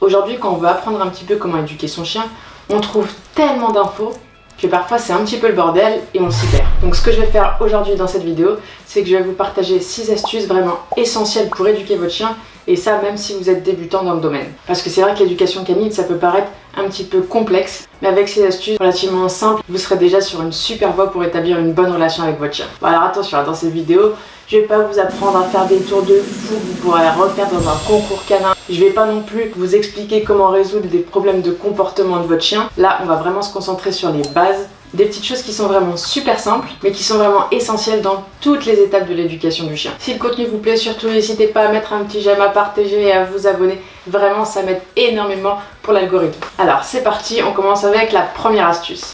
Aujourd'hui, quand on veut apprendre un petit peu comment éduquer son chien, on trouve tellement d'infos que parfois c'est un petit peu le bordel et on s'y perd. Donc ce que je vais faire aujourd'hui dans cette vidéo, c'est que je vais vous partager 6 astuces vraiment essentielles pour éduquer votre chien, et ça même si vous êtes débutant dans le domaine. Parce que c'est vrai que l'éducation canine, ça peut paraître un petit peu complexe, mais avec ces astuces relativement simples, vous serez déjà sur une super voie pour établir une bonne relation avec votre chien. Bon, alors attention, dans cette vidéo, je vais pas vous apprendre à faire des tours de fou que vous pourrez refaire dans un concours canin. Je vais pas non plus vous expliquer comment résoudre des problèmes de comportement de votre chien. Là, on va vraiment se concentrer sur les bases, des petites choses qui sont vraiment super simples, mais qui sont vraiment essentielles dans toutes les étapes de l'éducation du chien. Si le contenu vous plaît, surtout n'hésitez pas à mettre un petit j'aime, à partager et à vous abonner. Vraiment, ça m'aide énormément pour l'algorithme. Alors, c'est parti, on commence avec la première astuce.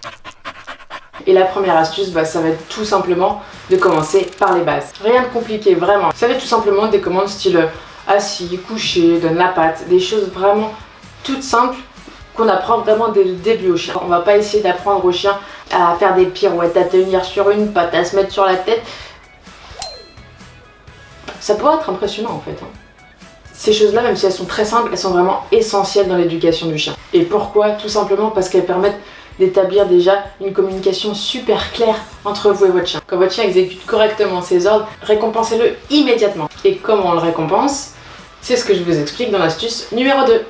Et la première astuce, ça va être tout simplement de commencer par les bases. Rien de compliqué, vraiment. Ça va être tout simplement des commandes style assis, couché, donne la patte, des choses vraiment toutes simples qu'on apprend vraiment dès le début au chien. On va pas essayer d'apprendre au chien à faire des pirouettes, à tenir sur une patte, à se mettre sur la tête. Ça pourrait être impressionnant en fait. Ces choses-là, même si elles sont très simples, elles sont vraiment essentielles dans l'éducation du chien. Et pourquoi? Tout simplement parce qu'elles permettent d'établir déjà une communication super claire entre vous et votre chien. Quand votre chien exécute correctement ses ordres, récompensez-le immédiatement. Et comment on le récompense? C'est ce que je vous explique dans l'astuce numéro 2.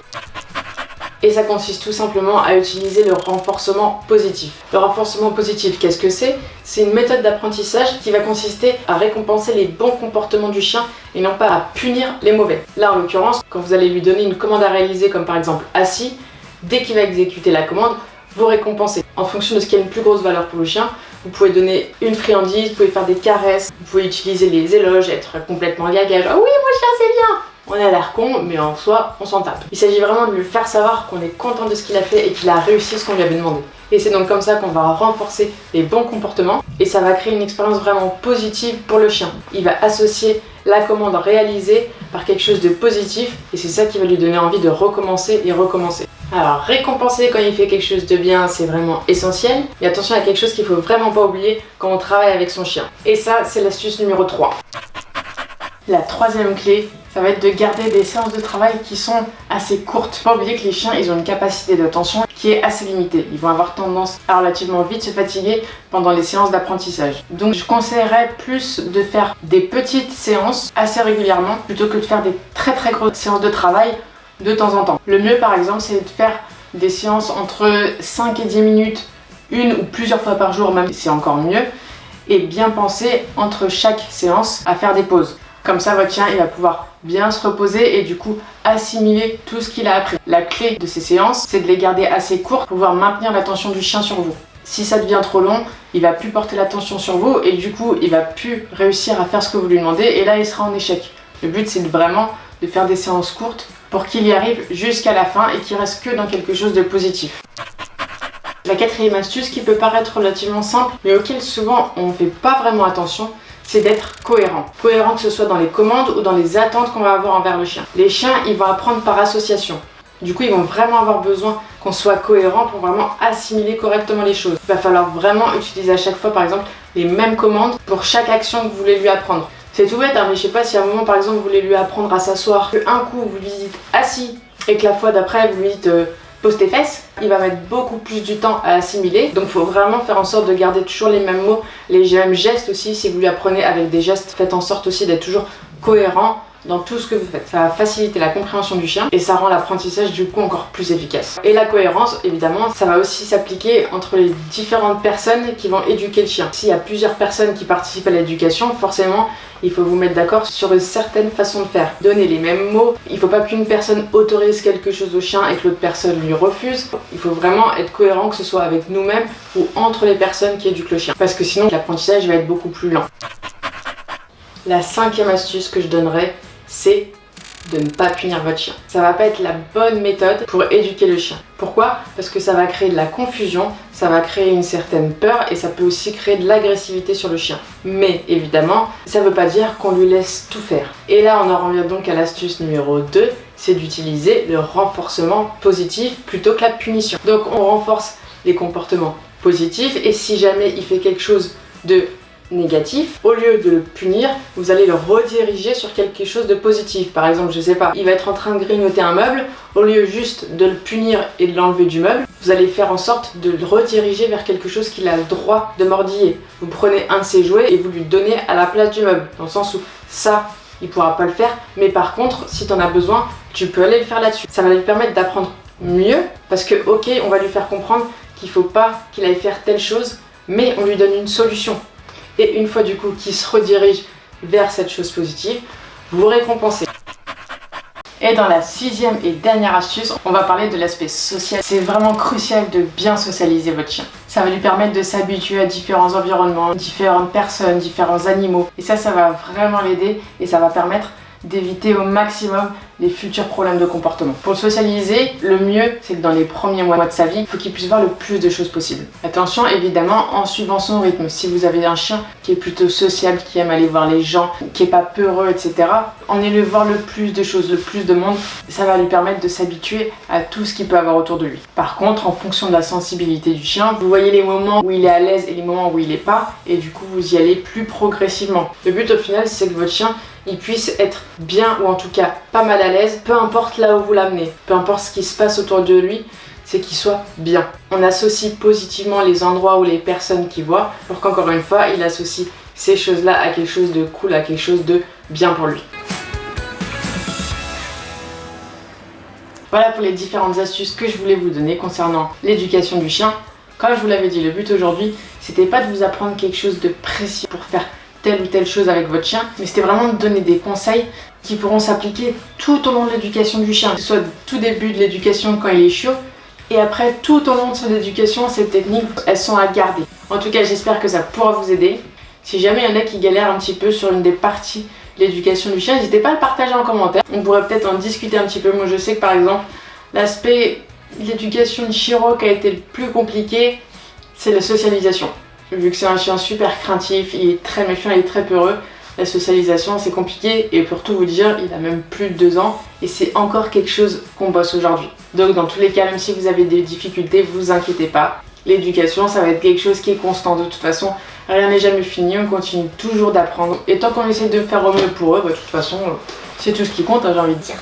Et ça consiste tout simplement à utiliser le renforcement positif. Le renforcement positif, qu'est-ce que c'est? C'est une méthode d'apprentissage qui va consister à récompenser les bons comportements du chien et non pas à punir les mauvais. Là, en l'occurrence, quand vous allez lui donner une commande à réaliser, comme par exemple assis, dès qu'il va exécuter la commande, vous récompensez. En fonction de ce qui a une plus grosse valeur pour le chien, vous pouvez donner une friandise, vous pouvez faire des caresses, vous pouvez utiliser les éloges, être complètement gagage. Ah oui, mon chien, c'est bien! On a l'air con, mais en soi, on s'en tape. Il s'agit vraiment de lui faire savoir qu'on est content de ce qu'il a fait et qu'il a réussi ce qu'on lui avait demandé. Et c'est donc comme ça qu'on va renforcer les bons comportements et ça va créer une expérience vraiment positive pour le chien. Il va associer la commande réalisée par quelque chose de positif et c'est ça qui va lui donner envie de recommencer et recommencer. Alors, récompenser quand il fait quelque chose de bien, c'est vraiment essentiel. Mais attention à quelque chose qu'il faut vraiment pas oublier quand on travaille avec son chien. Et ça, c'est l'astuce numéro 3. La troisième clé, ça va être de garder des séances de travail qui sont assez courtes. Faut pas oublier que les chiens, ils ont une capacité d'attention qui est assez limitée. Ils vont avoir tendance à relativement vite se fatiguer pendant les séances d'apprentissage. Donc je conseillerais plus de faire des petites séances assez régulièrement plutôt que de faire des très grosses séances de travail de temps en temps. Le mieux par exemple, c'est de faire des séances entre 5 et 10 minutes, une ou plusieurs fois par jour même, c'est encore mieux. Et bien penser entre chaque séance à faire des pauses. Comme ça, votre chien, il va pouvoir bien se reposer et du coup assimiler tout ce qu'il a appris. La clé de ces séances, c'est de les garder assez courtes pour pouvoir maintenir l'attention du chien sur vous. Si ça devient trop long, il va plus porter l'attention sur vous et du coup, il va plus réussir à faire ce que vous lui demandez et là, il sera en échec. Le but, c'est vraiment de faire des séances courtes pour qu'il y arrive jusqu'à la fin et qu'il reste que dans quelque chose de positif. La quatrième astuce qui peut paraître relativement simple, mais auquel souvent on ne fait pas vraiment attention, c'est d'être cohérent. Cohérent que ce soit dans les commandes ou dans les attentes qu'on va avoir envers le chien. Les chiens, ils vont apprendre par association. Du coup, ils vont vraiment avoir besoin qu'on soit cohérent pour vraiment assimiler correctement les choses. Il va falloir vraiment utiliser à chaque fois, par exemple, les mêmes commandes pour chaque action que vous voulez lui apprendre. C'est tout bête, mais je sais pas si à un moment, par exemple, vous voulez lui apprendre à s'asseoir, qu'un coup, vous lui dites assis et que la fois d'après, vous lui dites pose tes fesses, il va mettre beaucoup plus du temps à assimiler. Donc il faut vraiment faire en sorte de garder toujours les mêmes mots, les mêmes gestes aussi. Si vous lui apprenez avec des gestes, faites en sorte aussi d'être toujours cohérent dans tout ce que vous faites. Ça va faciliter la compréhension du chien et ça rend l'apprentissage du coup encore plus efficace. Et la cohérence, évidemment, ça va aussi s'appliquer entre les différentes personnes qui vont éduquer le chien. S'il y a plusieurs personnes qui participent à l'éducation, forcément, il faut vous mettre d'accord sur une certaine façon de faire. Donner les mêmes mots. Il ne faut pas qu'une personne autorise quelque chose au chien et que l'autre personne lui refuse. Il faut vraiment être cohérent, que ce soit avec nous-mêmes ou entre les personnes qui éduquent le chien. Parce que sinon, l'apprentissage va être beaucoup plus lent. La cinquième astuce que je donnerais, c'est de ne pas punir votre chien. Ça va pas être la bonne méthode pour éduquer le chien. Pourquoi? Parce que ça va créer de la confusion, ça va créer une certaine peur et ça peut aussi créer de l'agressivité sur le chien. Mais évidemment, ça veut pas dire qu'on lui laisse tout faire. Et là, on en revient donc à l'astuce numéro 2, c'est d'utiliser le renforcement positif plutôt que la punition. Donc on renforce les comportements positifs et si jamais il fait quelque chose de négatif, au lieu de le punir, vous allez le rediriger sur quelque chose de positif. Par exemple, je sais pas, il va être en train de grignoter un meuble, au lieu juste de le punir et de l'enlever du meuble, vous allez faire en sorte de le rediriger vers quelque chose qu'il a le droit de mordiller. Vous prenez un de ses jouets et vous lui donnez à la place du meuble, dans le sens où ça, il pourra pas le faire, mais par contre, si tu en as besoin, tu peux aller le faire là-dessus. Ça va lui permettre d'apprendre mieux, parce que ok, on va lui faire comprendre qu'il faut pas qu'il aille faire telle chose, mais on lui donne une solution. Et une fois du coup qu'il se redirige vers cette chose positive, vous récompensez. Et dans la 6e et dernière astuce, on va parler de l'aspect social. C'est vraiment crucial de bien socialiser votre chien. Ça va lui permettre de s'habituer à différents environnements, différentes personnes, différents animaux. Et ça va vraiment l'aider et ça va permettre d'éviter au maximum les futurs problèmes de comportement. Pour le socialiser, le mieux, c'est que dans les premiers mois de sa vie, il faut qu'il puisse voir le plus de choses possibles. Attention, évidemment, en suivant son rythme. Si vous avez un chien qui est plutôt sociable, qui aime aller voir les gens, qui est pas peureux, etc., emmenez-le voir le plus de choses, le plus de monde, ça va lui permettre de s'habituer à tout ce qu'il peut avoir autour de lui. Par contre, en fonction de la sensibilité du chien, vous voyez les moments où il est à l'aise et les moments où il n'est pas, et du coup, vous y allez plus progressivement. Le but au final, c'est que votre chien il puisse être bien, ou en tout cas pas mal à l'aise, peu importe là où vous l'amenez, peu importe ce qui se passe autour de lui, c'est qu'il soit bien. On associe positivement les endroits ou les personnes qu'il voit, pour qu'encore une fois, il associe ces choses-là à quelque chose de cool, à quelque chose de bien pour lui. Voilà pour les différentes astuces que je voulais vous donner concernant l'éducation du chien. Comme je vous l'avais dit, le but aujourd'hui, c'était pas de vous apprendre quelque chose de précis pour faire telle ou telle chose avec votre chien, mais c'était vraiment de donner des conseils qui pourront s'appliquer tout au long de l'éducation du chien, que ce soit tout début de l'éducation quand il est chiot, et après tout au long de son éducation, ces techniques, elles sont à garder. En tout cas, j'espère que ça pourra vous aider. Si jamais il y en a qui galèrent un petit peu sur une des parties de l'éducation du chien, n'hésitez pas à le partager en commentaire. On pourrait peut-être en discuter un petit peu. Moi, je sais que par exemple, l'aspect de l'éducation de Chiro qui a été le plus compliqué, c'est la socialisation. Vu que c'est un chien super craintif, il est très méfiant, il est très peureux, la socialisation c'est compliqué et pour tout vous dire, il a même plus de 2 ans et c'est encore quelque chose qu'on bosse aujourd'hui. Donc dans tous les cas, même si vous avez des difficultés, vous inquiétez pas. L'éducation, ça va être quelque chose qui est constant. De toute façon, rien n'est jamais fini, on continue toujours d'apprendre. Et tant qu'on essaie de faire au mieux pour eux, de toute façon, c'est tout ce qui compte, j'ai envie de dire.